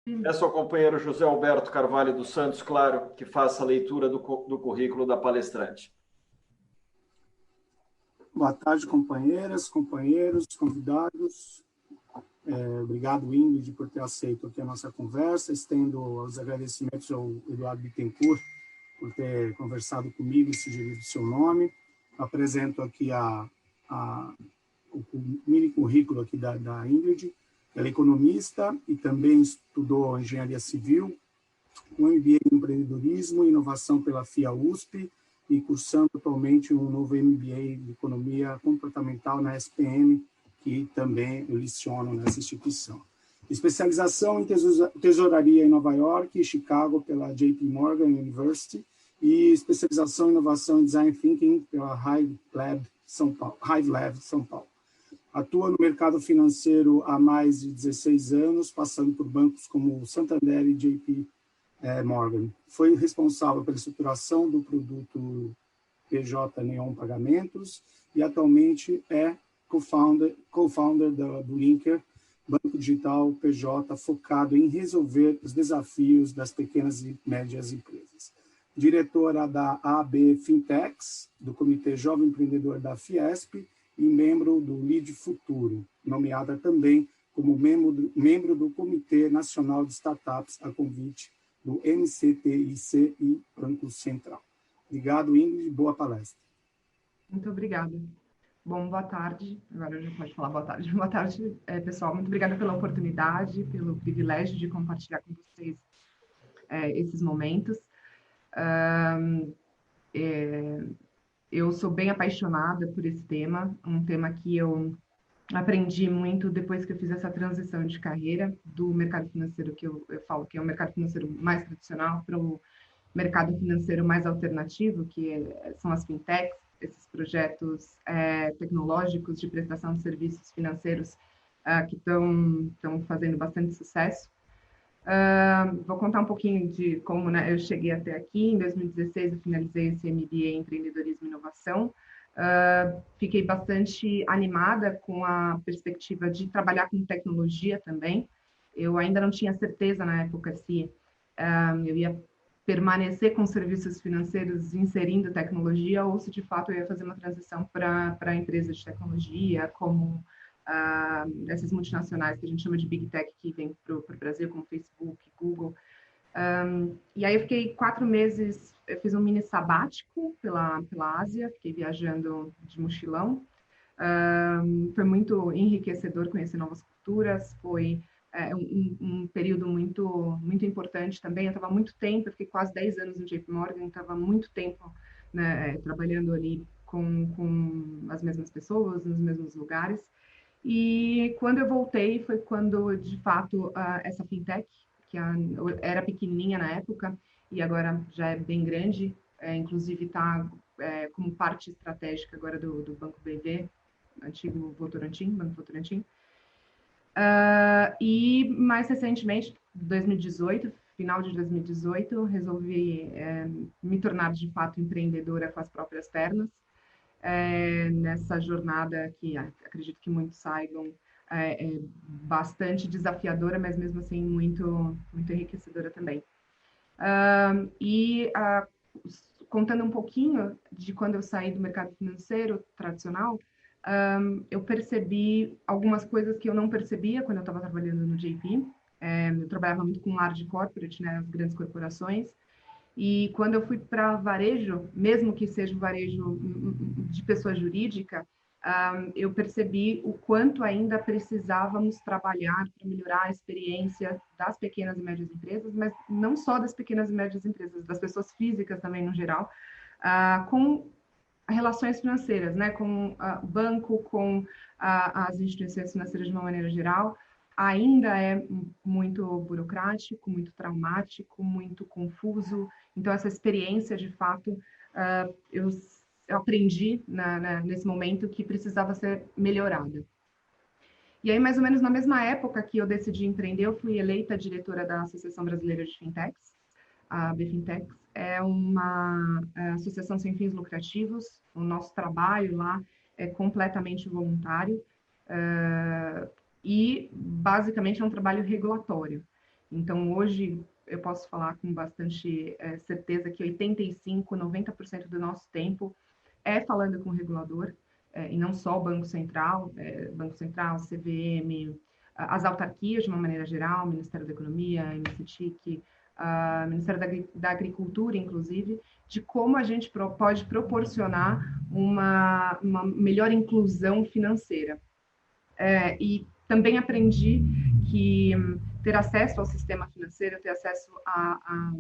Peço ao companheiro José Alberto Carvalho dos Santos, claro, que faça a leitura do currículo da palestrante. Boa tarde, companheiras, companheiros, convidados. Obrigado, Ingrid, por ter aceito aqui a nossa conversa. Estendo os agradecimentos ao Eduardo Bittencourt por ter conversado comigo e sugerido o seu nome. Apresento aqui o mini currículo aqui da Ingrid. Ela é economista e também estudou engenharia civil, com MBA em empreendedorismo e inovação pela FIA-USP e cursando atualmente um novo MBA de economia comportamental na SPM, que também eu leciono nessa instituição. Especialização em tesouraria em Nova York e Chicago pela JP Morgan University e especialização em inovação em design thinking pela Hive Lab São Paulo. Atua no mercado financeiro há mais de 16 anos, passando por bancos como Santander e JP Morgan. Foi responsável pela estruturação do produto PJ Neon Pagamentos e atualmente é co-founder do Linker, banco digital PJ focado em resolver os desafios das pequenas e médias empresas. Diretora da AB Fintechs, do Comitê Jovem Empreendedor da Fiesp e membro do Lead Futuro, nomeada também como membro do Comitê Nacional de Startups a convite do MCTIC e Banco Central. Obrigado, Ingrid. Boa palestra. Muito obrigada. Bom, boa tarde. Agora já pode falar boa tarde. Boa tarde, pessoal. Muito obrigada pela oportunidade, pelo privilégio de compartilhar com vocês esses momentos. Eu sou bem apaixonada por esse tema, um tema que eu aprendi muito depois que eu fiz essa transição de carreira do mercado financeiro, que eu falo que é o mercado financeiro mais tradicional, para o mercado financeiro mais alternativo, que são as fintechs, esses projetos tecnológicos de prestação de serviços financeiros que estão fazendo bastante sucesso. Vou contar um pouquinho de como eu cheguei até aqui. Em 2016, eu finalizei esse MBA em Empreendedorismo e Inovação. Fiquei bastante animada com a perspectiva de trabalhar com tecnologia também. Eu ainda não tinha certeza na época se eu ia permanecer com serviços financeiros inserindo tecnologia ou se de fato eu ia fazer uma transição para empresas de tecnologia, como essas multinacionais que a gente chama de Big Tech, que vem para o Brasil, como Facebook, Google. E aí eu fiquei 4 meses, eu fiz um mini sabático pela Ásia, fiquei viajando de mochilão. Foi muito enriquecedor conhecer novas culturas, foi um período muito importante também. Eu estava muito tempo, eu fiquei quase 10 anos no JP Morgan, estava muito tempo trabalhando ali com as mesmas pessoas, nos mesmos lugares. E quando eu voltei, foi quando, de fato, essa fintech, que era pequenininha na época, e agora já é bem grande, inclusive está como parte estratégica agora do Banco BV, antigo Votorantim, Banco Votorantim. E mais recentemente, 2018, final de 2018, resolvi me tornar de fato empreendedora com as próprias pernas. Nessa jornada que acredito que muitos saibam, é bastante desafiadora, mas mesmo assim muito enriquecedora também. Contando um pouquinho de quando eu saí do mercado financeiro tradicional, eu percebi algumas coisas que eu não percebia quando eu estava trabalhando no JP. Eu trabalhava muito com large corporate, as grandes corporações, e quando eu fui para varejo, mesmo que seja varejo de pessoa jurídica, eu percebi o quanto ainda precisávamos trabalhar para melhorar a experiência das pequenas e médias empresas, mas não só das pequenas e médias empresas, das pessoas físicas também no geral, com relações financeiras, com o banco, com as instituições financeiras de uma maneira geral. Ainda é muito burocrático, muito traumático, muito confuso. Então, essa experiência, de fato, eu aprendi nesse momento que precisava ser melhorada. E aí, mais ou menos na mesma época que eu decidi empreender, eu fui eleita diretora da Associação Brasileira de Fintechs. A BFintechs é uma associação sem fins lucrativos. O nosso trabalho lá é completamente voluntário. E, basicamente, é um trabalho regulatório. Então, hoje, eu posso falar com bastante certeza que 85%, 90% do nosso tempo é falando com o regulador, e não só o Banco Central, CVM, as autarquias de uma maneira geral, Ministério da Economia, MCTIC, Ministério da Agricultura, inclusive, de como a gente pode proporcionar uma melhor inclusão financeira. E também aprendi que ter acesso ao sistema financeiro, ter acesso a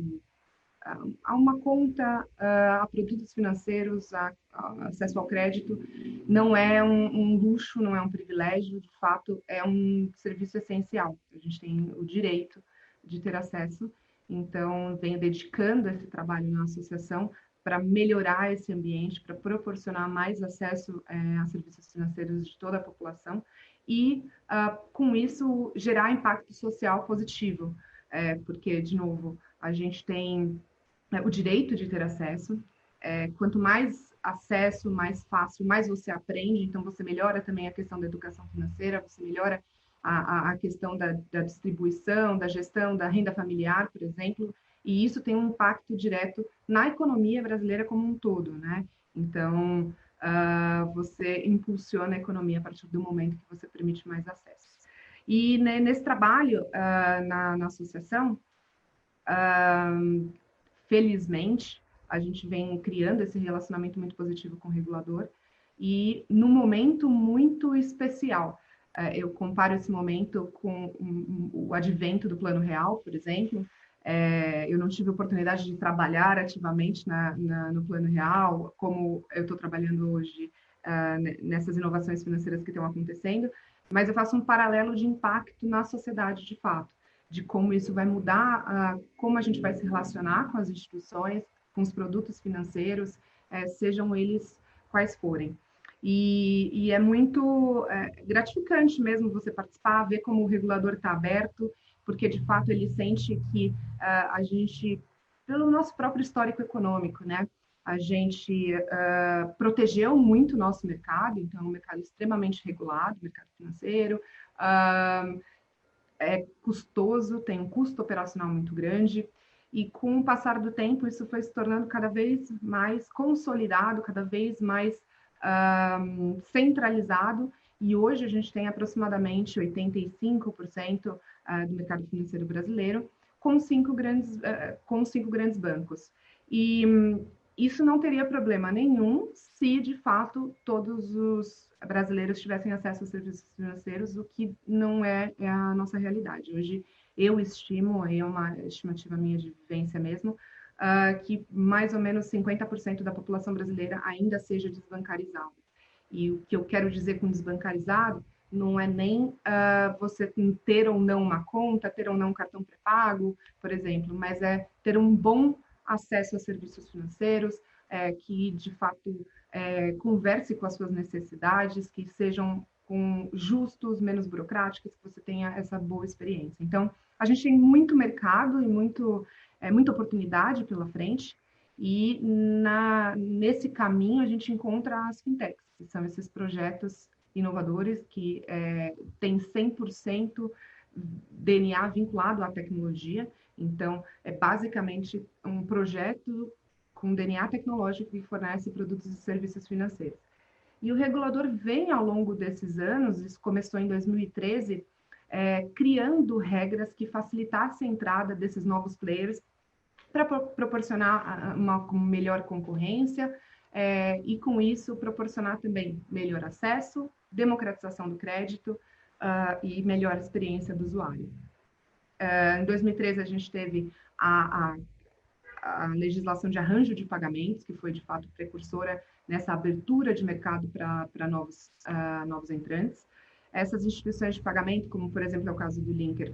uma conta, a produtos financeiros, a acesso ao crédito, não é um luxo, não é um privilégio, de fato, é um serviço essencial. A gente tem o direito de ter acesso, então venho dedicando esse trabalho na associação para melhorar esse ambiente, para proporcionar mais acesso a serviços financeiros de toda a população e, com isso, gerar impacto social positivo, porque, de novo, a gente tem o direito de ter acesso. Quanto mais acesso, mais fácil, mais você aprende. Então, você melhora também a questão da educação financeira, você melhora a questão da distribuição, da gestão da renda familiar, por exemplo, e isso tem um impacto direto na economia brasileira como um todo, né? Então, você impulsiona a economia a partir do momento que você permite mais acesso. E nesse trabalho na associação, felizmente, a gente vem criando esse relacionamento muito positivo com o regulador e num momento muito especial. Eu comparo esse momento com o advento do Plano Real, por exemplo. Eu não tive oportunidade de trabalhar ativamente no Plano Real, como eu estou trabalhando hoje nessas inovações financeiras que estão acontecendo, mas eu faço um paralelo de impacto na sociedade de fato, de como isso vai mudar, como a gente vai se relacionar com as instituições, com os produtos financeiros, sejam eles quais forem. E é muito gratificante mesmo você participar, ver como o regulador está aberto, porque de fato ele sente que a gente, pelo nosso próprio histórico econômico, né, a gente protegeu muito o nosso mercado, então é um mercado extremamente regulado, mercado financeiro, é custoso, tem um custo operacional muito grande, e com o passar do tempo isso foi se tornando cada vez mais consolidado, cada vez mais centralizado, e hoje a gente tem aproximadamente 85% do mercado financeiro brasileiro com cinco grandes bancos. E isso não teria problema nenhum se, de fato, todos os brasileiros tivessem acesso aos serviços financeiros, o que não é a nossa realidade. Hoje, eu estimo, é uma estimativa minha de vivência mesmo, que mais ou menos 50% da população brasileira ainda seja desbancarizada. E o que eu quero dizer com desbancarizado não é nem você ter ou não uma conta, ter ou não um cartão pré-pago, por exemplo, mas é ter um bom acesso a serviços financeiros, que de fato converse com as suas necessidades, que sejam justos, menos burocráticos, que você tenha essa boa experiência. Então, a gente tem muito mercado e muita oportunidade pela frente, e nesse caminho a gente encontra as fintechs, que são esses projetos inovadores que têm 100% DNA vinculado à tecnologia. Então, é basicamente um projeto com DNA tecnológico que fornece produtos e serviços financeiros. E o regulador vem, ao longo desses anos, isso começou em 2013, criando regras que facilitassem a entrada desses novos players para proporcionar uma melhor concorrência e, com isso, proporcionar também melhor acesso, democratização do crédito e melhor experiência do usuário. Em 2013, a gente teve a legislação de arranjo de pagamentos, que foi, de fato, precursora nessa abertura de mercado para novos entrantes. Essas instituições de pagamento, como, por exemplo, é o caso do Linker,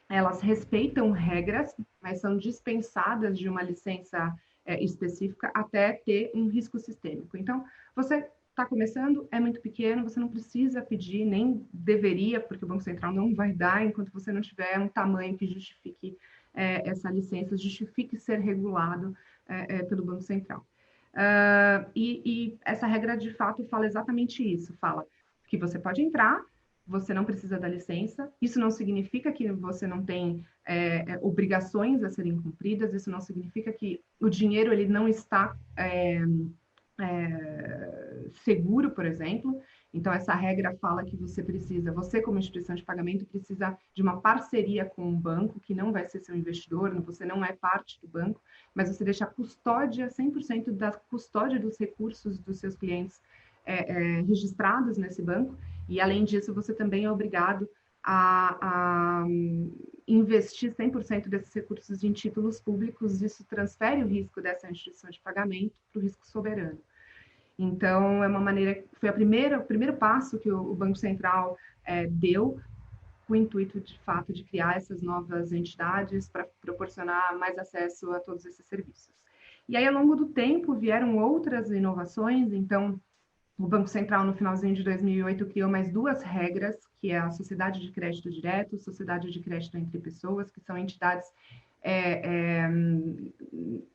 elas respeitam regras, mas são dispensadas de uma licença específica até ter um risco sistêmico. Então, você está começando, é muito pequeno, você não precisa pedir, nem deveria, porque o Banco Central não vai dar enquanto você não tiver um tamanho que justifique essa licença, justifique ser regulado pelo Banco Central. E essa regra, de fato, fala exatamente isso, fala que você pode entrar, você não precisa da licença. Isso não significa que você não tem obrigações a serem cumpridas, isso não significa que o dinheiro ele não está seguro, por exemplo. Então, essa regra fala que você como instituição de pagamento, precisa de uma parceria com um banco, que não vai ser seu investidor, você não é parte do banco, mas você deixa a custódia, 100% da custódia dos recursos dos seus clientes registrados nesse banco, e além disso, você também é obrigado a investir 100% desses recursos em títulos públicos. Isso transfere o risco dessa instituição de pagamento para o risco soberano. Então, é uma maneira, foi o primeiro passo que o Banco Central deu, com o intuito, de fato, de criar essas novas entidades para proporcionar mais acesso a todos esses serviços. E aí, ao longo do tempo, vieram outras inovações. Então, o Banco Central, no finalzinho de 2008, criou mais 2 regras, que é a Sociedade de Crédito Direto, Sociedade de Crédito entre Pessoas, que são entidades,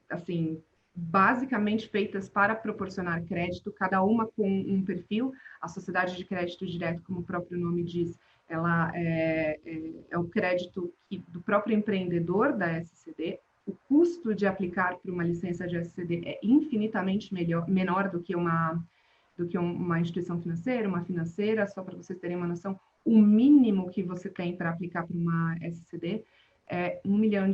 assim, basicamente feitas para proporcionar crédito, cada uma com um perfil. A Sociedade de Crédito Direto, como o próprio nome diz, ela é o crédito do próprio empreendedor da SCD. O custo de aplicar para uma licença de SCD é infinitamente menor do que uma instituição financeira, uma financeira. Só para vocês terem uma noção, o mínimo que você tem para aplicar para uma SCD é R$1 milhão,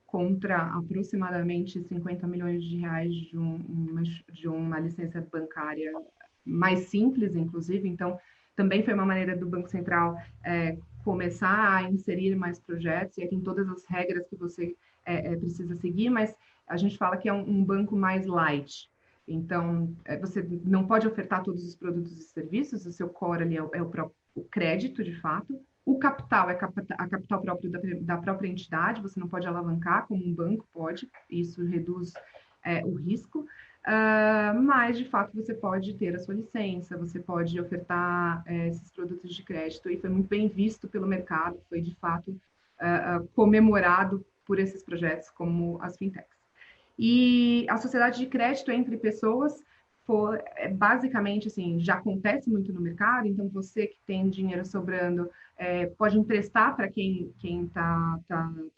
contra aproximadamente 50 milhões de reais de uma licença bancária mais simples, inclusive. Então, também foi uma maneira do Banco Central começar a inserir mais projetos, e aí tem todas as regras que você precisa seguir, mas a gente fala que é um banco mais light. Então, você não pode ofertar todos os produtos e serviços, o seu core ali é o crédito, de fato. O capital é a capital próprio da própria entidade, você não pode alavancar como um banco pode, isso reduz o risco, mas, de fato, você pode ter a sua licença, você pode ofertar esses produtos de crédito, e foi muito bem visto pelo mercado, foi, de fato, comemorado por esses projetos como as fintechs. E a sociedade de crédito entre pessoas basicamente, assim, já acontece muito no mercado. Então, você que tem dinheiro sobrando pode emprestar para quem está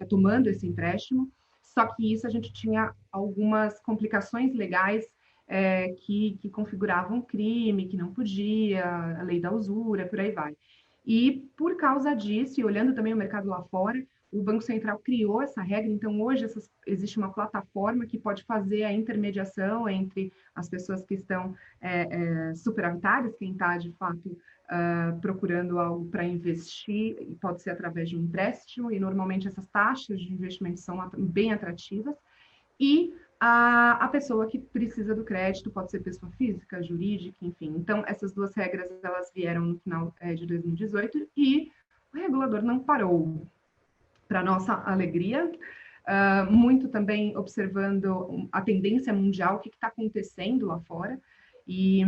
tomando esse empréstimo. Só que isso, a gente tinha algumas complicações legais que configuravam crime, que não podia, a lei da usura, por aí vai. E por causa disso, e olhando também o mercado lá fora, o Banco Central criou essa regra. Então, hoje, existe uma plataforma que pode fazer a intermediação entre as pessoas que estão superavitárias, quem está, de fato, procurando algo para investir, e pode ser através de um empréstimo, e normalmente essas taxas de investimento são bem atrativas, e a pessoa que precisa do crédito pode ser pessoa física, jurídica, enfim. Então, essas 2 regras, elas vieram no final de 2018, e o regulador não parou. Para nossa alegria, muito também observando a tendência mundial, o que está acontecendo lá fora. E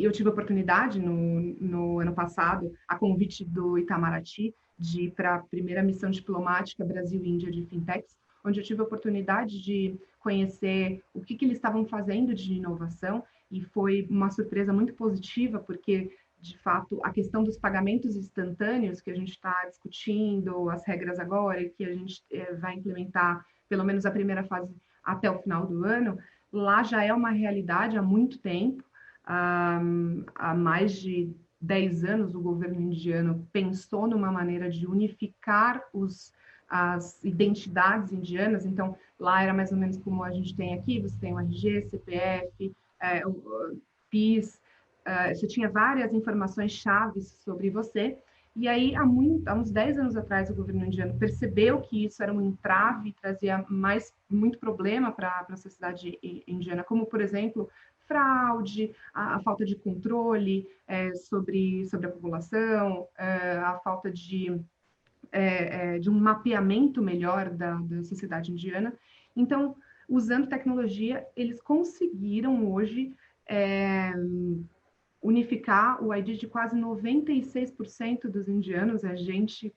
eu tive a oportunidade, no ano passado, a convite do Itamaraty, de ir para a primeira missão diplomática Brasil-Índia de fintechs, onde eu tive a oportunidade de conhecer o que eles estavam fazendo de inovação, e foi uma surpresa muito positiva, porque, de fato, a questão dos pagamentos instantâneos, que a gente está discutindo as regras agora, e que a gente vai implementar, pelo menos a primeira fase, até o final do ano, lá já é uma realidade há muito tempo. Há mais de 10 anos, o governo indiano pensou numa maneira de unificar as identidades indianas. Então, lá era mais ou menos como a gente tem aqui: você tem o RG, CPF, o PIS, você tinha várias informações chaves sobre você. E aí, há uns 10 anos atrás, o governo indiano percebeu que isso era um entrave, trazia muito problema para a sociedade indiana, como, por exemplo, fraude, a falta de controle sobre a população, a falta de um mapeamento melhor da sociedade indiana. Então, usando tecnologia, eles conseguiram hoje unificar o ID de quase 96% dos indianos. É gente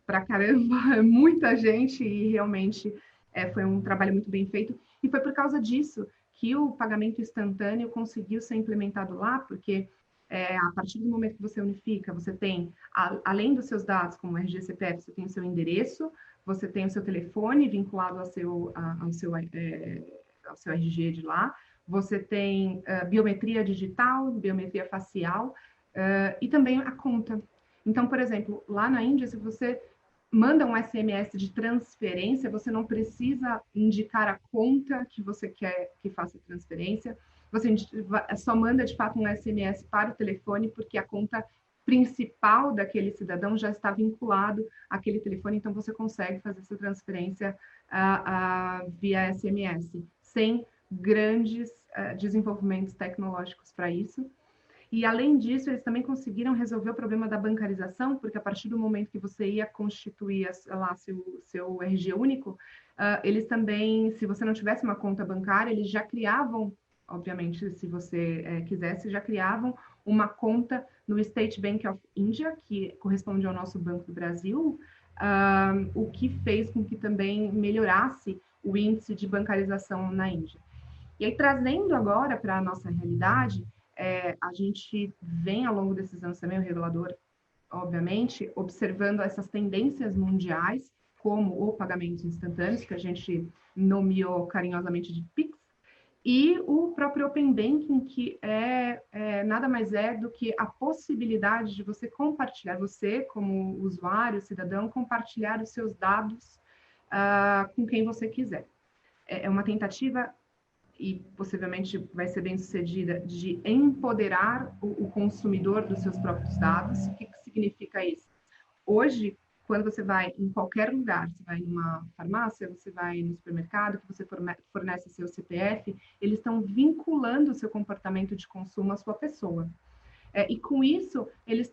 pra caramba, é muita gente, e realmente foi um trabalho muito bem feito. E foi por causa disso que o pagamento instantâneo conseguiu ser implementado lá, porque A partir do momento que você unifica, você tem, além dos seus dados, como RG e CPF, você tem o seu endereço, você tem o seu telefone vinculado ao seu RG de lá, você tem biometria digital, biometria facial e também a conta. Então, por exemplo, lá na Índia, se você manda um SMS de transferência, você não precisa indicar a conta que você quer que faça a transferência, você só manda, de fato, um SMS para o telefone, porque a conta principal daquele cidadão já está vinculado àquele telefone, então você consegue fazer essa transferência via SMS, sem grandes desenvolvimentos tecnológicos para isso. E, além disso, eles também conseguiram resolver o problema da bancarização, porque a partir do momento que você ia constituir lá seu RG único, eles também, se você não tivesse uma conta bancária, eles já criavam, obviamente, se você quisesse, já criavam uma conta no State Bank of India, que corresponde ao nosso Banco do Brasil, o que fez com que também melhorasse o índice de bancarização na Índia. E aí, trazendo agora para a nossa realidade, a gente vem ao longo desses anos também, o regulador, obviamente, observando essas tendências mundiais, como o pagamentos instantâneos, que a gente nomeou carinhosamente de PIX, e o próprio Open Banking, que nada mais é do que a possibilidade de você compartilhar, você como usuário, cidadão, compartilhar os seus dados com quem você quiser. É uma tentativa, e possivelmente vai ser bem sucedida, de empoderar o consumidor dos seus próprios dados. O que significa isso? Hoje, quando você vai em qualquer lugar, você vai numa farmácia, você vai no supermercado, que você fornece seu CPF, eles estão vinculando o seu comportamento de consumo à sua pessoa. E com isso, eles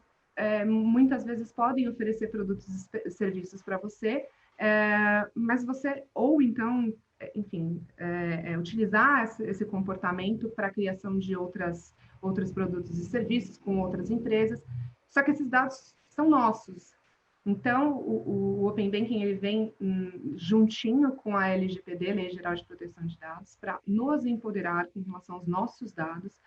muitas vezes podem oferecer produtos e serviços para você, mas você, ou então, enfim, utilizar esse comportamento para a criação de outros produtos e serviços com outras empresas, só que esses dados são nossos. Então, o Open Banking ele vem juntinho com a LGPD, Lei Geral de Proteção de Dados, para nos empoderar com relação aos nossos dados.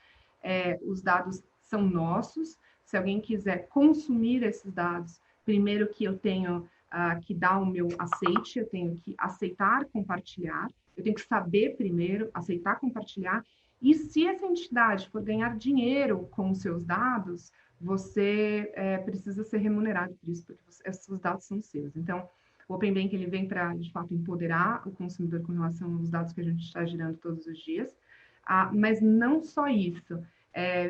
Os dados são nossos. Se alguém quiser consumir esses dados, primeiro que eu tenho que dar o meu aceite, eu tenho que aceitar compartilhar, eu tenho que saber primeiro, aceitar compartilhar, e se essa entidade for ganhar dinheiro com os seus dados, você precisa ser remunerado por isso, porque esses dados são seus. Então, o Open Banking ele vem para, de fato, empoderar o consumidor com relação aos dados que a gente está girando todos os dias, mas não só isso,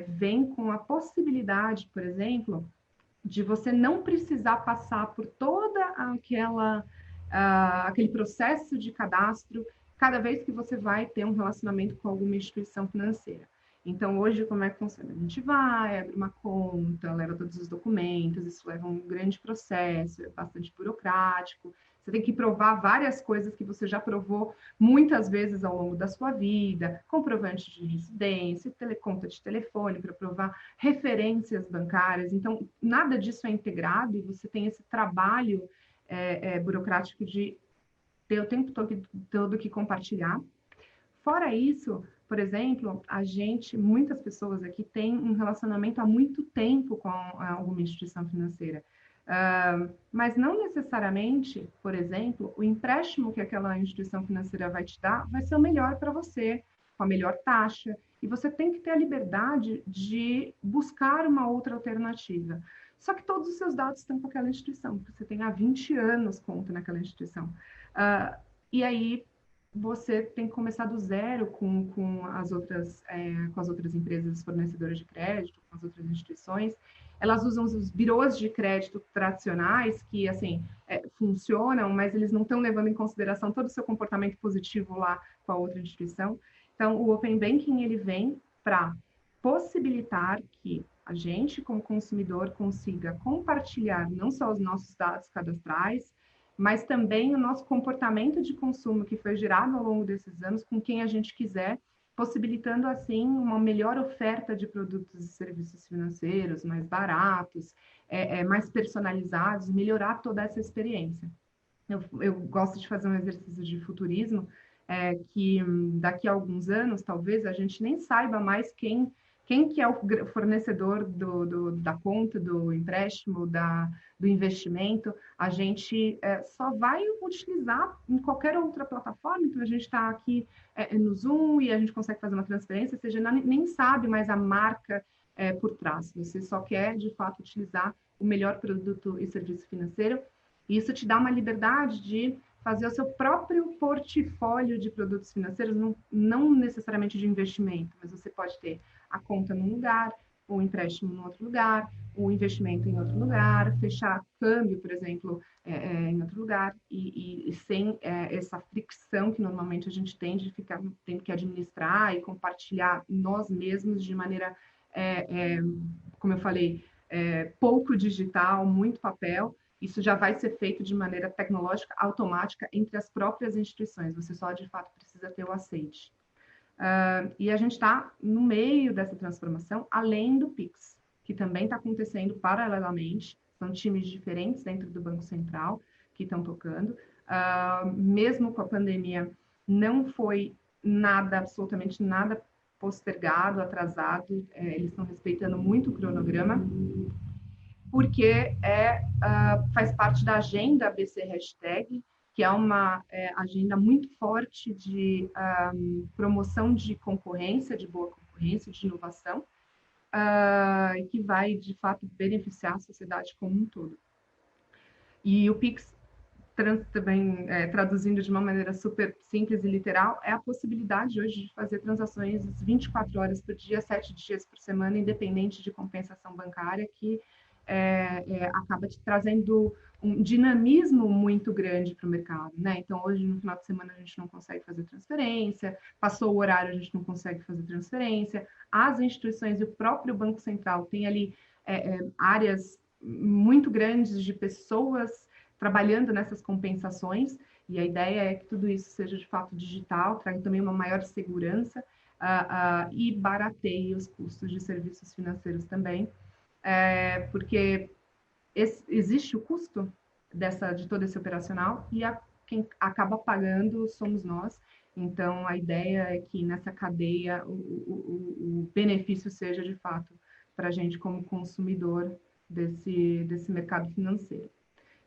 vem com a possibilidade, por exemplo, de você não precisar passar por toda aquele processo de cadastro cada vez que você vai ter um relacionamento com alguma instituição financeira. Então, hoje, como é que funciona? A gente vai, abre uma conta, leva todos os documentos, isso leva um grande processo, é bastante burocrático. Você tem que provar várias coisas que você já provou muitas vezes ao longo da sua vida, comprovante de residência, conta de telefone para provar referências bancárias. Então, nada disso é integrado e você tem esse trabalho burocrático de ter o tempo todo que compartilhar. Fora isso, por exemplo, muitas pessoas aqui têm um relacionamento há muito tempo com alguma instituição financeira. Mas não necessariamente, por exemplo, o empréstimo que aquela instituição financeira vai te dar vai ser o melhor para você, com a melhor taxa, e você tem que ter a liberdade de buscar uma outra alternativa. Só que todos os seus dados estão com aquela instituição, porque você tem há 20 anos conta naquela instituição. E aí você tem que começar do zero com as outras empresas fornecedoras de crédito, com as outras instituições. Elas usam os birôs de crédito tradicionais, que, assim, funcionam, mas eles não estão levando em consideração todo o seu comportamento positivo lá com a outra instituição. Então, o Open Banking, ele vem para possibilitar que a gente, como consumidor, consiga compartilhar não só os nossos dados cadastrais, mas também o nosso comportamento de consumo que foi gerado ao longo desses anos com quem a gente quiser, possibilitando, assim, uma melhor oferta de produtos e serviços financeiros, mais baratos, mais personalizados, melhorar toda essa experiência. Eu gosto de fazer um exercício de futurismo, que daqui a alguns anos, talvez, a gente nem saiba mais quem quem que é o fornecedor da conta, do empréstimo, do investimento, a gente só vai utilizar em qualquer outra plataforma. Então, a gente está aqui no Zoom e a gente consegue fazer uma transferência, ou seja, nem sabe mais a marca por trás. Você só quer, de fato, utilizar o melhor produto e serviço financeiro. E isso te dá uma liberdade de fazer o seu próprio portfólio de produtos financeiros, não necessariamente de investimento, mas você pode ter a conta num lugar, o empréstimo em outro lugar, o investimento em outro lugar, fechar câmbio, por exemplo, em outro lugar, e sem essa fricção que normalmente a gente tem de ficar tendo que administrar e compartilhar nós mesmos de maneira, como eu falei, pouco digital, muito papel. Isso já vai ser feito de maneira tecnológica, automática, entre as próprias instituições. Você só, de fato, precisa ter o aceite. E a gente está no meio dessa transformação, além do Pix, que também está acontecendo paralelamente. São times diferentes dentro do Banco Central que estão tocando. Mesmo com a pandemia, não foi nada, absolutamente nada postergado, atrasado. Eles estão respeitando muito o cronograma, porque faz parte da agenda BC Hashtag, que é uma agenda muito forte de promoção de concorrência, de boa concorrência, de inovação, que vai, de fato, beneficiar a sociedade como um todo. E o Pix, também traduzindo de uma maneira super simples e literal, é a possibilidade hoje de fazer transações 24 horas por dia, 7 dias por semana, independente de compensação bancária, que acaba te trazendo um dinamismo muito grande para o mercado, né? Então, hoje, no final de semana, a gente não consegue fazer transferência, passou o horário, a gente não consegue fazer transferência, as instituições e o próprio Banco Central têm ali áreas muito grandes de pessoas trabalhando nessas compensações, e a ideia é que tudo isso seja, de fato, digital, traga também uma maior segurança e barateie os custos de serviços financeiros também, porque existe o custo de todo esse operacional e quem acaba pagando somos nós. Então, a ideia é que nessa cadeia o benefício seja, de fato, para a gente como consumidor desse mercado financeiro.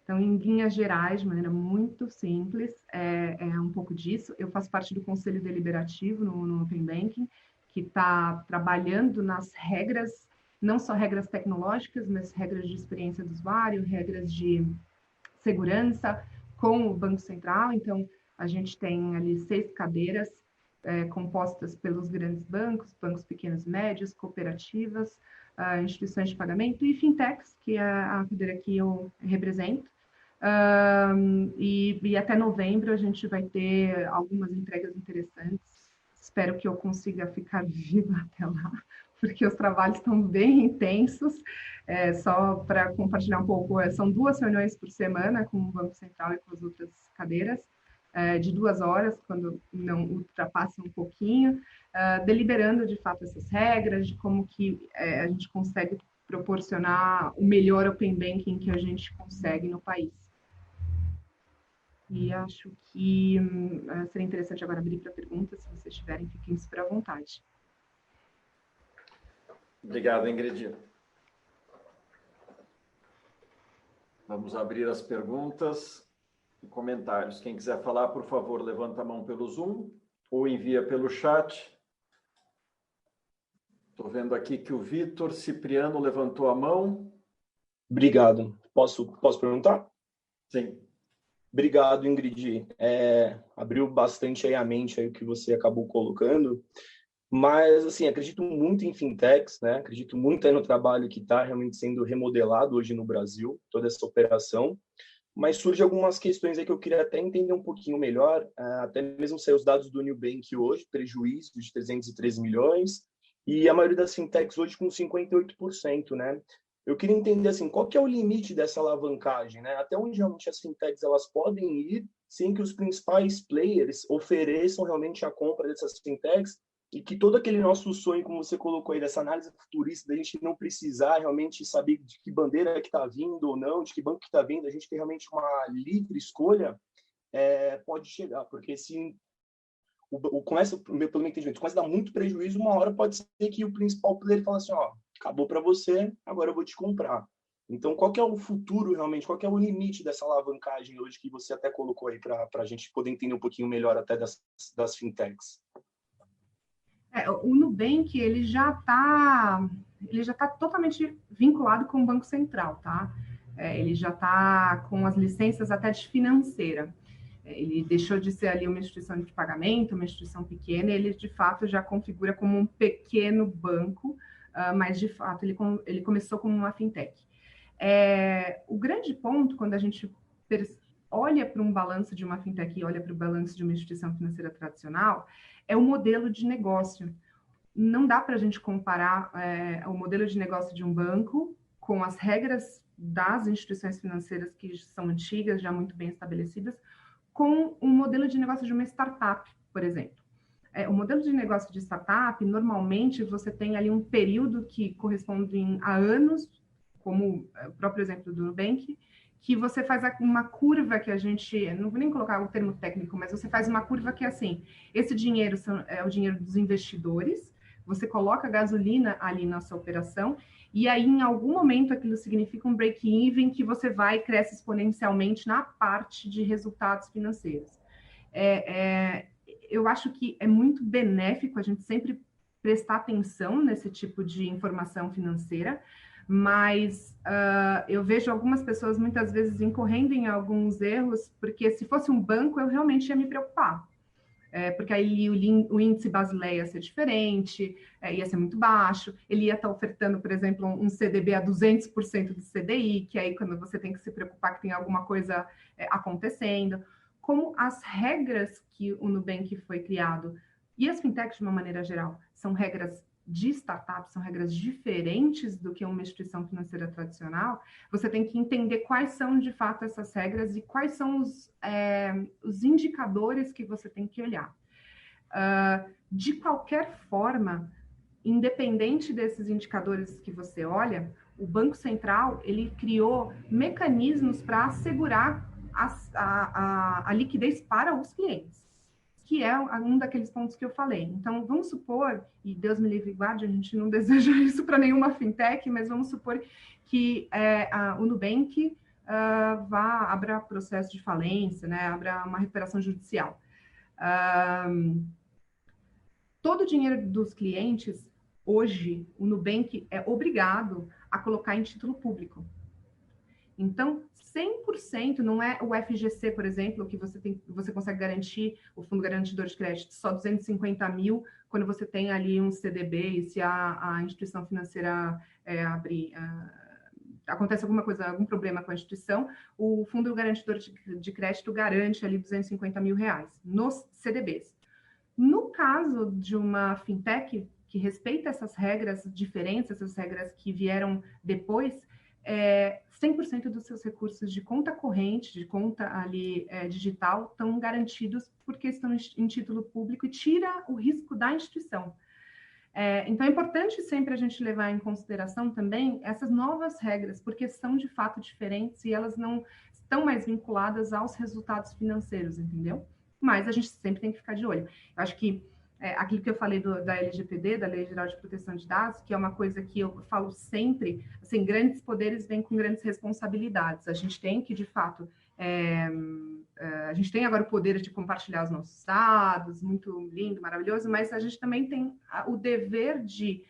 Então, em linhas gerais, de maneira muito simples, é um pouco disso. Eu faço parte do Conselho Deliberativo no Open Banking, que está trabalhando nas regras, não só regras tecnológicas, mas regras de experiência do usuário, regras de segurança com o Banco Central. Então, a gente tem ali 6 cadeiras compostas pelos grandes bancos, bancos pequenos e médios, cooperativas, instituições de pagamento e fintechs, que é a cadeira que eu represento. E até novembro a gente vai ter algumas entregas interessantes. Espero que eu consiga ficar viva até lá, porque os trabalhos estão bem intensos. Só para compartilhar um pouco, são 2 reuniões por semana com o Banco Central e com as outras cadeiras, de 2 horas, quando não ultrapassa um pouquinho, deliberando de fato essas regras, de como que a gente consegue proporcionar o melhor Open Banking que a gente consegue no país. E acho que seria interessante agora abrir para perguntas, se vocês tiverem, fiquem super à vontade. Obrigado, Ingrid. Vamos abrir as perguntas e comentários. Quem quiser falar, por favor, levanta a mão pelo Zoom ou envia pelo chat. Estou vendo aqui que o Vitor Cipriano levantou a mão. Obrigado. Posso perguntar? Sim. Obrigado, Ingrid. Abriu bastante aí a mente aí o que você acabou colocando, mas, assim, acredito muito em fintechs, né? Acredito muito aí no trabalho que está realmente sendo remodelado hoje no Brasil, toda essa operação, mas surge algumas questões aí que eu queria até entender um pouquinho melhor, até mesmo sair os dados do Nubank hoje, prejuízo de 313 milhões, e a maioria das fintechs hoje com 58%, né? Eu queria entender, assim, qual que é o limite dessa alavancagem, né? Até onde realmente as fintechs elas podem ir sem que os principais players ofereçam realmente a compra dessas fintechs e que todo aquele nosso sonho, como você colocou aí, dessa análise futurista, da gente não precisar realmente saber de que bandeira que está vindo ou não, de que banco que está vindo, a gente ter realmente uma livre escolha, pode chegar, porque se começa, pelo meu entendimento, começa a dar muito prejuízo, uma hora pode ser que o principal player fala assim, ó, acabou para você, agora eu vou te comprar. Então, qual que é o futuro realmente, qual que é o limite dessa alavancagem hoje que você até colocou aí para a gente poder entender um pouquinho melhor até das fintechs? O Nubank, ele já tá totalmente vinculado com o Banco Central, tá? Ele já está com as licenças até de financeira. Ele deixou de ser ali uma instituição de pagamento, uma instituição pequena, ele de fato já configura como um pequeno banco, mas de fato ele começou como uma fintech. O grande ponto, quando a gente olha para um balanço de uma fintech e olha para o balanço de uma instituição financeira tradicional, é o modelo de negócio. Não dá para a gente comparar o modelo de negócio de um banco com as regras das instituições financeiras que são antigas, já muito bem estabelecidas, com o modelo de negócio de uma startup, por exemplo. O modelo de negócio de startup, normalmente, você tem ali um período que corresponde a anos, como o próprio exemplo do Nubank, que você faz uma curva que a gente, não vou nem colocar o termo técnico, mas você faz uma curva que é assim, esse dinheiro é o dinheiro dos investidores, você coloca gasolina ali na sua operação, e aí em algum momento aquilo significa um break-even que você vai e cresce exponencialmente na parte de resultados financeiros. Eu acho que é muito benéfico a gente sempre prestar atenção nesse tipo de informação financeira, mas eu vejo algumas pessoas muitas vezes incorrendo em alguns erros, porque se fosse um banco eu realmente ia me preocupar, porque aí o índice Basileia ia ser diferente, ia ser muito baixo, ele ia estar ofertando, por exemplo, um CDB a 200% do CDI, que aí quando você tem que se preocupar que tem alguma coisa acontecendo, como as regras que o Nubank foi criado, e as fintechs de uma maneira geral, são regras de startup, são regras diferentes do que uma instituição financeira tradicional, você tem que entender quais são, de fato, essas regras e quais são os indicadores que você tem que olhar. De qualquer forma, independente desses indicadores que você olha, o Banco Central, ele criou mecanismos para assegurar a liquidez para os clientes, que é um daqueles pontos que eu falei. Então, vamos supor, e Deus me livre e guarde, a gente não deseja isso para nenhuma fintech, mas vamos supor que o Nubank abra processo de falência, né, abra uma recuperação judicial. Todo o dinheiro dos clientes, hoje, o Nubank é obrigado a colocar em título público. Então, 100% não é o FGC, por exemplo, que você consegue garantir, o Fundo Garantidor de Crédito, só 250 mil, quando você tem ali um CDB, e se a instituição financeira abrir, acontece alguma coisa, algum problema com a instituição, o Fundo Garantidor de Crédito garante ali 250 mil reais nos CDBs. No caso de uma fintech que respeita essas regras diferentes, essas regras que vieram depois, 100% dos seus recursos de conta corrente, de conta ali digital, estão garantidos porque estão em título público e tira o risco da instituição. Então, é importante sempre a gente levar em consideração também essas novas regras, porque são de fato diferentes e elas não estão mais vinculadas aos resultados financeiros, entendeu? Mas a gente sempre tem que ficar de olho. Eu acho que aquilo que eu falei da LGPD, da Lei Geral de Proteção de Dados, que é uma coisa que eu falo sempre, assim, grandes poderes vêm com grandes responsabilidades. A gente tem que, de fato, a gente tem agora o poder de compartilhar os nossos dados, muito lindo, maravilhoso, mas a gente também tem o dever de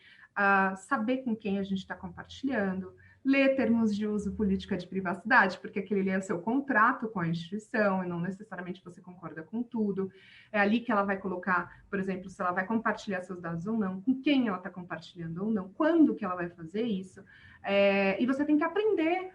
saber com quem a gente está compartilhando, ler termos de uso política de privacidade, porque aquele é o seu contrato com a instituição, e não necessariamente você concorda com tudo. É ali que ela vai colocar, por exemplo, se ela vai compartilhar seus dados ou não, com quem ela está compartilhando ou não, quando que ela vai fazer isso. E você tem que aprender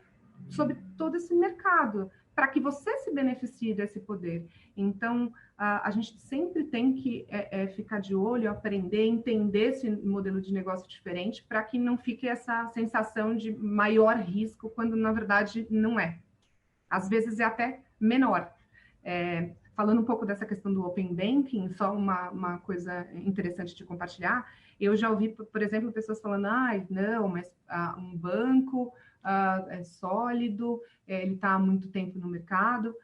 sobre todo esse mercado, para que você se beneficie desse poder. Então, a gente sempre tem que ficar de olho, aprender, entender esse modelo de negócio diferente, para que não fique essa sensação de maior risco, quando na verdade não é. Às vezes é até menor. Falando um pouco dessa questão do Open Banking, só uma coisa interessante de compartilhar, eu já ouvi, por exemplo, pessoas falando, não, mas um banco é sólido, ele está há muito tempo no mercado.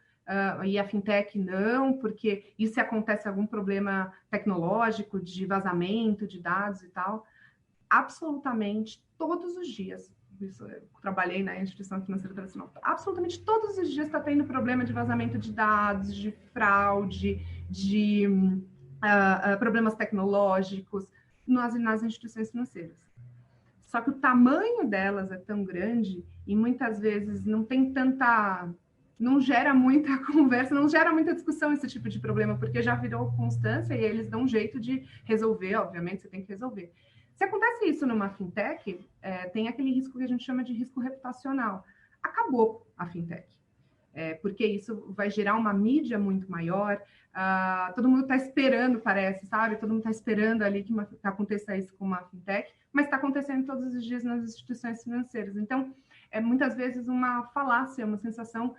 e a fintech não, porque e se acontece algum problema tecnológico de vazamento de dados e tal. Absolutamente todos os dias, isso, eu trabalhei na instituição financeira tradicional, absolutamente todos os dias está tendo problema de vazamento de dados, de fraude, de problemas tecnológicos nas instituições financeiras. Só que o tamanho delas é tão grande e muitas vezes não gera muita conversa, não gera muita discussão esse tipo de problema, porque já virou constância e eles dão um jeito de resolver, obviamente, você tem que resolver. Se acontece isso numa fintech, tem aquele risco que a gente chama de risco reputacional. Acabou a fintech. Porque isso vai gerar uma mídia muito maior, todo mundo está esperando, parece, sabe? Todo mundo está esperando ali que aconteça isso com uma fintech, mas está acontecendo todos os dias nas instituições financeiras. Então, é muitas vezes uma falácia, uma sensação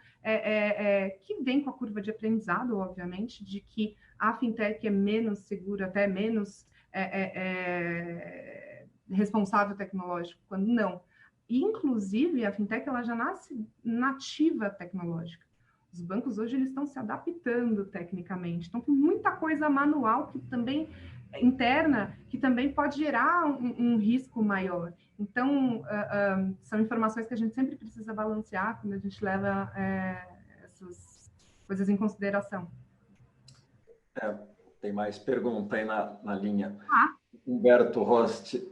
que vem com a curva de aprendizado, obviamente, de que a fintech é menos segura, até menos responsável tecnológico, quando não. E, inclusive, a fintech ela já nasce nativa tecnológica. Os bancos hoje eles estão se adaptando tecnicamente, estão com muita coisa manual que também interna, que também pode gerar um risco maior. Então, são informações que a gente sempre precisa balancear quando a gente leva essas coisas em consideração. Tem mais pergunta aí na linha. Humberto Rost.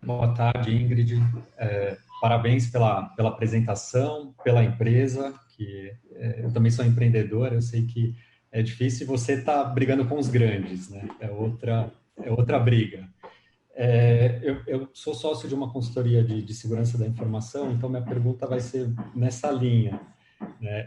Boa tarde, Ingrid. Parabéns pela apresentação, pela empresa, que eu também sou empreendedor, eu sei que é difícil e você está brigando com os grandes, né? É outra briga. Eu sou sócio de uma consultoria de segurança da informação, então minha pergunta vai ser nessa linha, né?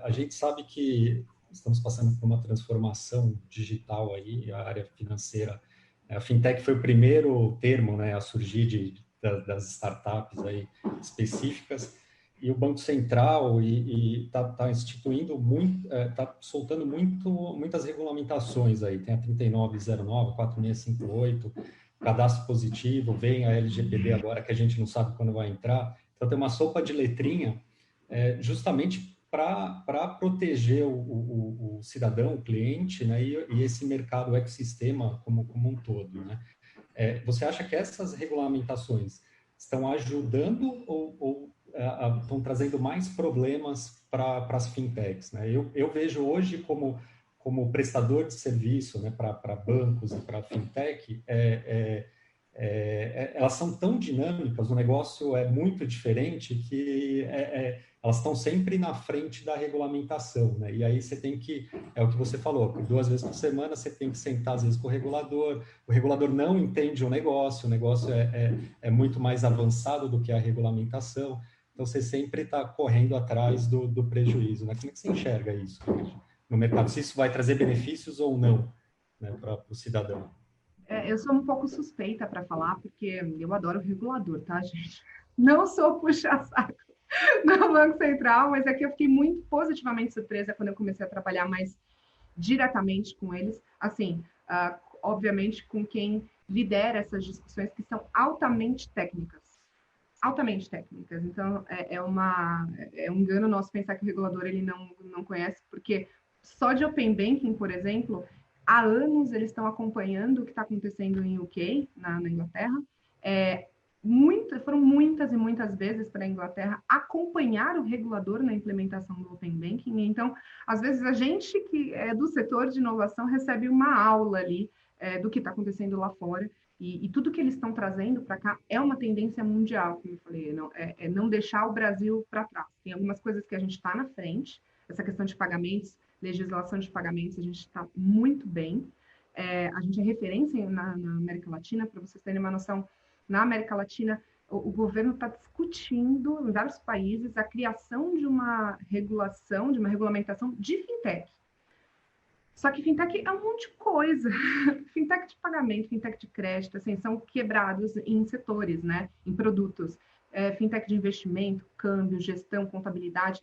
A gente sabe que estamos passando por uma transformação digital aí, a área financeira. A fintech foi o primeiro termo, né, a surgir das startups aí específicas, e o Banco Central está instituindo está soltando muitas regulamentações aí. Tem a 3909, 4658, cadastro positivo, vem a LGPD agora que a gente não sabe quando vai entrar. Então tem uma sopa de letrinha justamente para proteger o cidadão, o cliente, né, e esse mercado, o ecossistema como um todo, né? Você acha que essas regulamentações estão ajudando ou estão trazendo mais problemas para as fintechs, né? Eu vejo hoje como prestador de serviço, né, para bancos e para fintech, elas são tão dinâmicas, o negócio é muito diferente que elas estão sempre na frente da regulamentação, né? E aí você tem que, é o que você falou, 2 vezes por semana você tem que sentar às vezes com o regulador não entende o negócio é muito mais avançado do que a regulamentação, então você sempre está correndo atrás do prejuízo, né? Como é que você enxerga isso no mercado? Se isso vai trazer benefícios ou não, né, para o cidadão? Eu sou um pouco suspeita para falar, porque eu adoro o regulador, tá, gente? Não sou puxa-saco no Banco Central, mas é que eu fiquei muito positivamente surpresa quando eu comecei a trabalhar mais diretamente com eles. Assim, obviamente, com quem lidera essas discussões que são altamente técnicas. Altamente técnicas. Então, é um engano nosso pensar que o regulador ele não conhece, porque só de Open Banking, por exemplo, há anos eles estão acompanhando o que está acontecendo em UK, na Inglaterra. Foram muitas e muitas vezes para a Inglaterra acompanhar o regulador na implementação do Open Banking. Então, às vezes, a gente que é do setor de inovação recebe uma aula ali do que está acontecendo lá fora. E tudo que eles estão trazendo para cá é uma tendência mundial, como eu falei, não deixar o Brasil para trás. Tem algumas coisas que a gente está na frente, essa questão de pagamentos, legislação de pagamentos, a gente está muito bem. A gente é referência na América Latina, para vocês terem uma noção, na América Latina, o governo está discutindo em vários países a criação de uma regulação, de uma regulamentação de fintech. Só que fintech é um monte de coisa. Fintech de pagamento, fintech de crédito, assim, são quebrados em setores, né? Em produtos. Fintech de investimento, câmbio, gestão, contabilidade.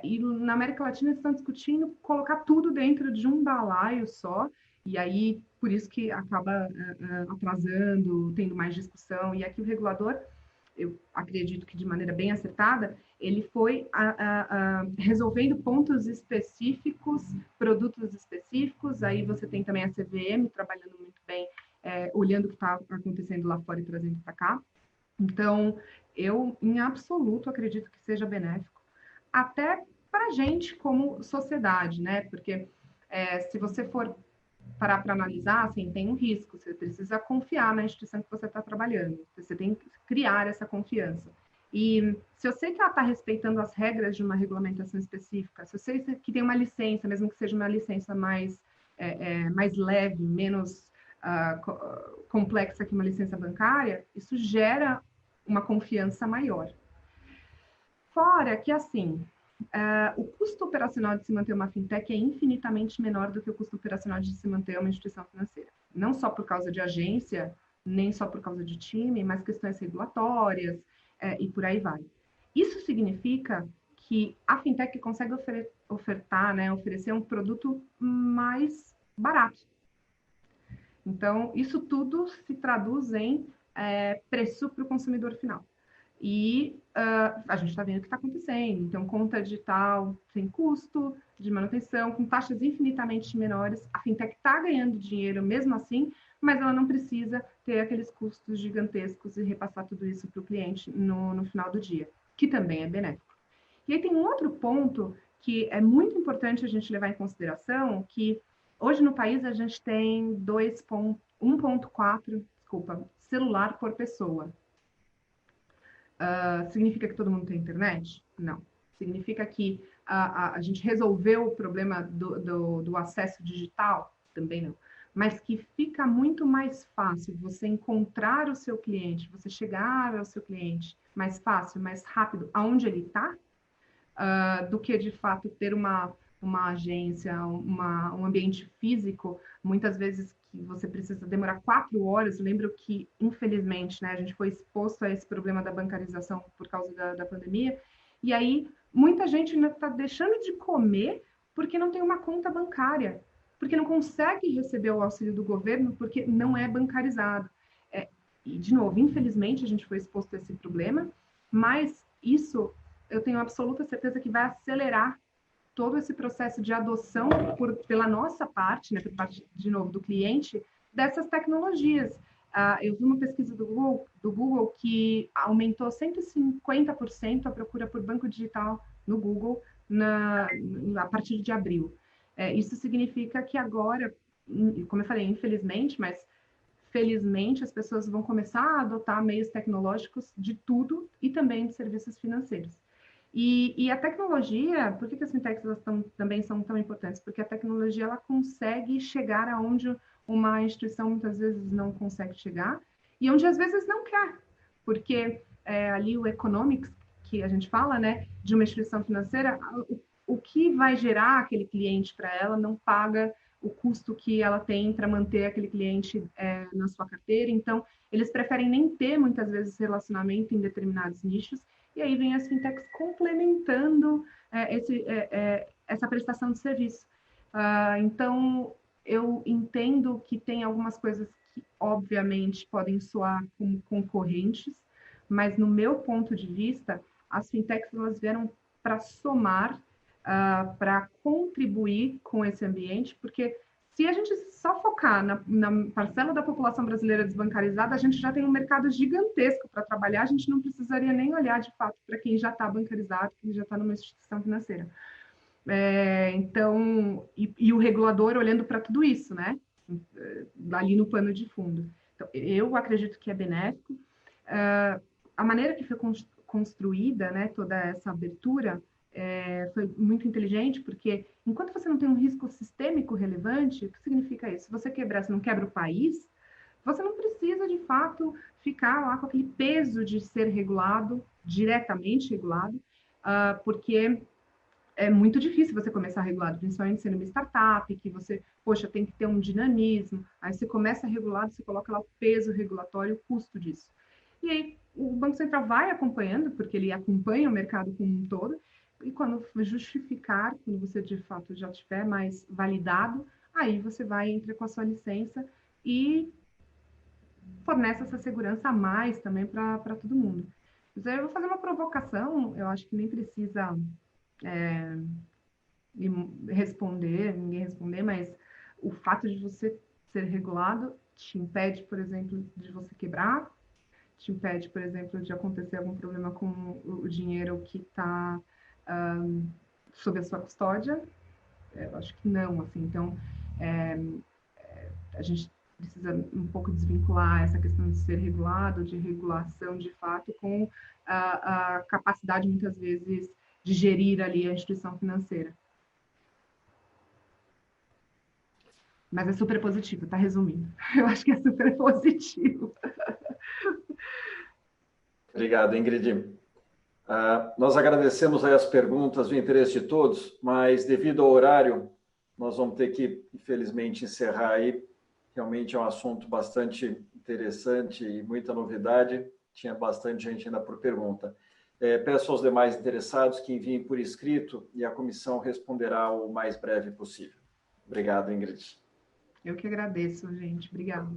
E na América Latina eles estão discutindo colocar tudo dentro de um balaio só. E aí, por isso que acaba atrasando, tendo mais discussão. E aqui o regulador, eu acredito que de maneira bem acertada, ele foi resolvendo pontos específicos, produtos específicos. Aí você tem também a CVM trabalhando muito bem, olhando o que está acontecendo lá fora e trazendo para cá. Então, eu, em absoluto, acredito que seja benéfico, até para a gente como sociedade, né? Porque se você for parar para analisar, assim, tem um risco, você precisa confiar na instituição que você está trabalhando, você tem que criar essa confiança. E se eu sei que ela está respeitando as regras de uma regulamentação específica, se eu sei que tem uma licença, mesmo que seja uma licença mais leve, menos complexa que uma licença bancária, isso gera uma confiança maior. Fora que, assim, o custo operacional de se manter uma fintech é infinitamente menor do que o custo operacional de se manter uma instituição financeira. Não só por causa de agência, nem só por causa de time, mas questões regulatórias e por aí vai. Isso significa que a fintech consegue ofertar, né, oferecer um produto mais barato. Então, isso tudo se traduz em preço para o consumidor final. E a gente está vendo o que está acontecendo. Então, conta digital sem custo de manutenção, com taxas infinitamente menores. A fintech está ganhando dinheiro mesmo assim, mas ela não precisa ter aqueles custos gigantescos e repassar tudo isso para o cliente no final do dia, que também é benéfico. E aí tem um outro ponto que é muito importante a gente levar em consideração, que hoje no país a gente tem 1,4 celular por pessoa. Significa que todo mundo tem internet? Não. Significa que a gente resolveu o problema do acesso digital? Também não. Mas que fica muito mais fácil você encontrar o seu cliente, você chegar ao seu cliente mais fácil, mais rápido, aonde ele está, do que, de fato, ter uma agência, um ambiente físico, muitas vezes que você precisa demorar 4 horas. Eu lembro que, infelizmente, né, a gente foi exposto a esse problema da bancarização por causa da pandemia, e aí muita gente ainda está deixando de comer porque não tem uma conta bancária, porque não consegue receber o auxílio do governo porque não é bancarizado. E, de novo, infelizmente, a gente foi exposto a esse problema, mas isso eu tenho absoluta certeza que vai acelerar todo esse processo de adoção pela nossa parte, né, por parte, de novo, do cliente, dessas tecnologias. Eu vi uma pesquisa do Google que aumentou 150% a procura por banco digital no Google a partir de abril. Isso significa que agora, como eu falei, infelizmente, mas felizmente as pessoas vão começar a adotar meios tecnológicos de tudo e também de serviços financeiros. E a tecnologia, por que as fintechs também são tão importantes? Porque a tecnologia ela consegue chegar aonde uma instituição muitas vezes não consegue chegar e onde às vezes não quer, porque ali o economics que a gente fala, né, de uma instituição financeira, o que vai gerar aquele cliente para ela não paga o custo que ela tem para manter aquele cliente na sua carteira. Então, eles preferem nem ter muitas vezes relacionamento em determinados nichos. E aí vem as fintechs complementando essa prestação de serviço. Então, eu entendo que tem algumas coisas que, obviamente, podem soar como concorrentes, mas, no meu ponto de vista, as fintechs elas vieram para somar, para contribuir com esse ambiente, porque se a gente só focar na parcela da população brasileira desbancarizada, a gente já tem um mercado gigantesco para trabalhar, a gente não precisaria nem olhar, de fato, para quem já está bancarizado, quem já está numa instituição financeira. Então, e o regulador olhando para tudo isso, né? Ali no pano de fundo. Então, eu acredito que é benéfico. A maneira que foi construída, né, toda essa abertura, foi muito inteligente, porque enquanto você não tem um risco sistêmico relevante, o que significa isso? Se você quebrar, se não quebra o país, você não precisa, de fato, ficar lá com aquele peso de ser regulado, diretamente regulado, porque é muito difícil você começar regulado, principalmente sendo uma startup, que você, poxa, tem que ter um dinamismo, aí você começa regulado, você coloca lá o peso regulatório, o custo disso. E aí o Banco Central vai acompanhando, porque ele acompanha o mercado como um todo, e quando justificar, quando você de fato já tiver mais validado, aí você vai entrar com a sua licença e fornece essa segurança a mais também para todo mundo. Mas aí eu vou fazer uma provocação, eu acho que nem precisa ninguém responder, mas o fato de você ser regulado te impede, por exemplo, de você quebrar, te impede, por exemplo, de acontecer algum problema com o dinheiro que está sob a sua custódia? Eu acho que não, assim. Então, a gente precisa um pouco desvincular essa questão de ser regulado, de regulação de fato, com a capacidade, muitas vezes, de gerir ali a instituição financeira. Mas é super positivo, tá resumindo. Eu acho que é super positivo. Obrigado, Ingrid. Nós agradecemos aí as perguntas, o interesse de todos, mas devido ao horário, nós vamos ter que, infelizmente, encerrar aí. Realmente é um assunto bastante interessante e muita novidade. Tinha bastante gente ainda por pergunta. Peço aos demais interessados que enviem por escrito e a comissão responderá o mais breve possível. Obrigado, Ingrid. Eu que agradeço, gente. Obrigada.